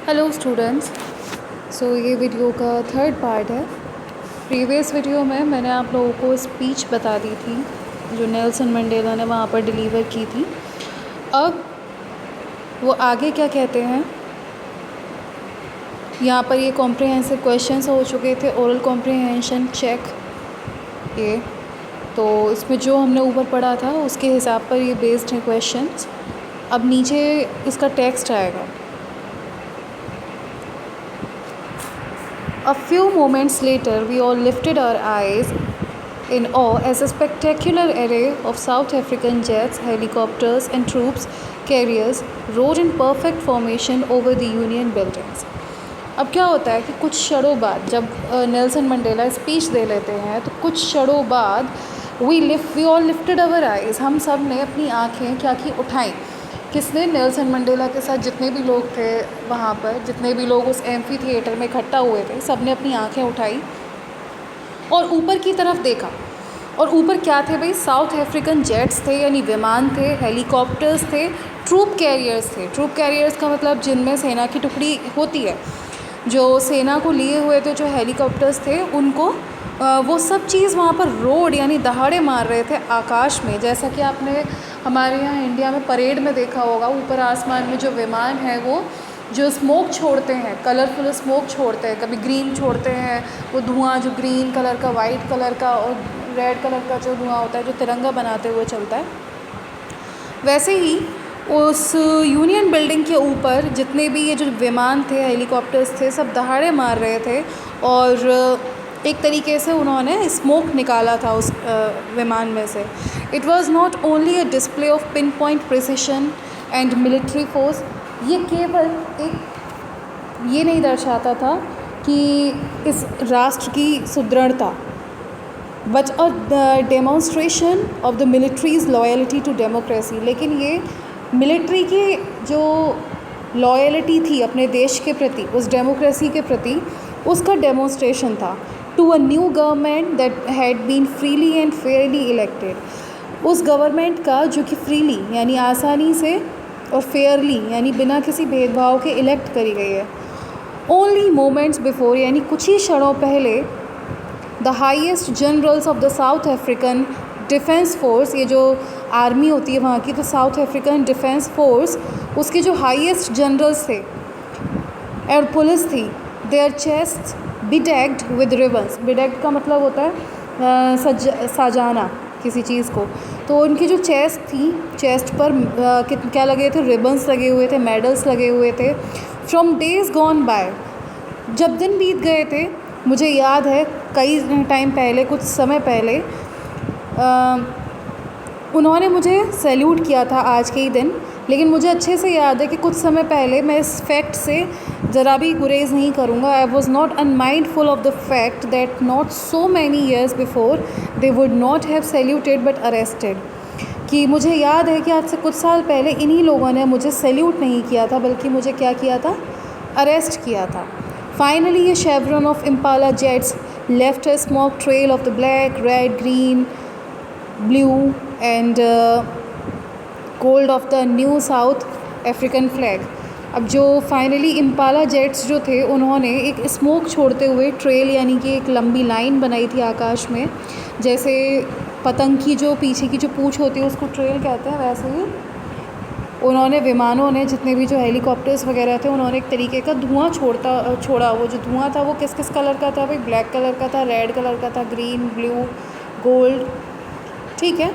Hello students. ये video का third part है। प्रीवियस वीडियो में मैंने आप लोगों को स्पीच बता दी थी जो नेल्सन मंडेला ने वहाँ पर डिलीवर की थी। अब वो आगे क्या कहते हैं, यहाँ पर ये कॉम्प्रिहेंसिव क्वेश्चंस हो चुके थे, ओरल कॉम्प्रिहेंशन चेक ये। तो इसमें जो हमने ऊपर पढ़ा था उसके हिसाब पर ये बेस्ड है क्वेश्चंस। अब नीचे इसका टेक्स्ट आएगा। A few moments later, we all lifted our eyes in awe as a spectacular array of South African jets, helicopters, and troops carriers rode in perfect formation over the Union buildings. अब क्या होता है कि कुछ क्षणों बाद जब Nelson Mandela speech दे लेते हैं तो कुछ क्षणों बाद we all lifted our eyes, हम सब ने अपनी आँखें क्या की, उठाई। किसने? नेल्सन मंडेला के साथ जितने भी लोग थे वहाँ पर, जितने भी लोग उस एम्फी थिएटर में इकट्ठा हुए थे, सब ने अपनी आँखें उठाई और ऊपर की तरफ देखा। और ऊपर क्या थे भाई? साउथ अफ्रीकन जेट्स थे, यानी विमान थे, हेलीकॉप्टर्स थे, ट्रूप कैरियर्स थे। ट्रूप कैरियर्स का मतलब जिनमें सेना की टुकड़ी होती है, जो सेना को लिए हुए थे, जो हेलीकॉप्टर्स थे उनको वो सब चीज़ वहाँ पर रोड यानी दहाड़े मार रहे थे आकाश में। जैसा कि आपने हमारे यहाँ इंडिया में परेड में देखा होगा, ऊपर आसमान में जो विमान है वो जो स्मोक छोड़ते हैं, कलरफुल स्मोक छोड़ते हैं, कभी ग्रीन छोड़ते हैं, वो धुआं जो ग्रीन कलर का, वाइट कलर का और रेड कलर का जो धुआं होता है, जो तिरंगा बनाते हुए चलता है, वैसे ही उस यूनियन बिल्डिंग के ऊपर जितने भी ये जो विमान थे, हेलीकॉप्टर्स थे, सब दहाड़े मार रहे थे और एक तरीके से उन्होंने स्मोक निकाला था उस विमान में से। It was not only a display of pin point precision and military force, ये केवल एक ये नहीं दर्शाता था कि इस राष्ट्र की सुदृढ़ता, but a demonstration of the military's loyalty to democracy, लेकिन ये मिलिट्री की जो लॉयल्टी थी अपने देश के प्रति, उस डेमोक्रेसी के प्रति, उसका डेमोन्स्ट्रेशन था। To a new government that had been freely and fairly elected, उस गवर्नमेंट का जो कि फ्रीली यानी आसानी से और फेयरली यानी बिना किसी भेदभाव के इलेक्ट करी गई है। ओनली मोमेंट्स बिफोर यानी कुछ ही क्षणों पहले the highest generals of the south African defence force, ये जो आर्मी होती है वहाँ की, तो साउथ अफ्रीकन डिफेंस फोर्स, उसके जो हाईएस्ट जनरल्स थे और पुलिस थी, देयर चेस्ट बिडेक्ड विद रिबन्स। बिडेक्ड का मतलब होता है सजाना किसी चीज़ को। तो उनकी जो चेस्ट थी, चेस्ट पर क्या लगे थे? रिबन्स लगे हुए थे, मेडल्स लगे हुए थे। फ्रॉम डेज गॉन बाय, जब दिन बीत गए थे, मुझे याद है कई टाइम पहले, कुछ समय पहले उन्होंने मुझे सैल्यूट किया था आज के ही दिन, लेकिन मुझे अच्छे से याद है कि कुछ समय पहले, मैं इस फैक्ट से ज़रा भी गुरेज नहीं करूँगा, I was not unmindful of the fact that not so many years before they would not have saluted but arrested, कि मुझे याद है कि आज से कुछ साल पहले इन्हीं लोगों ने मुझे सैल्यूट नहीं किया था, बल्कि मुझे क्या किया था? अरेस्ट किया था। फाइनली ये शेवरन of Impala jets left a smoke trail of the black, red, green, blue and gold of the new south African flag. अब जो फाइनली इम्पाला जेट्स जो थे, उन्होंने एक स्मोक छोड़ते हुए ट्रेल यानी कि एक लंबी लाइन बनाई थी आकाश में, जैसे पतंग की जो पीछे की जो पूँछ होती है उसको ट्रेल कहते हैं, वैसे ही उन्होंने, विमानों ने, जितने भी जो हेलीकॉप्टर्स वगैरह थे, उन्होंने एक तरीके का धुआं छोड़ा। वो जो धुआं था वो किस किस कलर का था भाई? ब्लैक कलर का था, रेड कलर का था, ग्रीन, ब्लू, गोल्ड, ठीक है।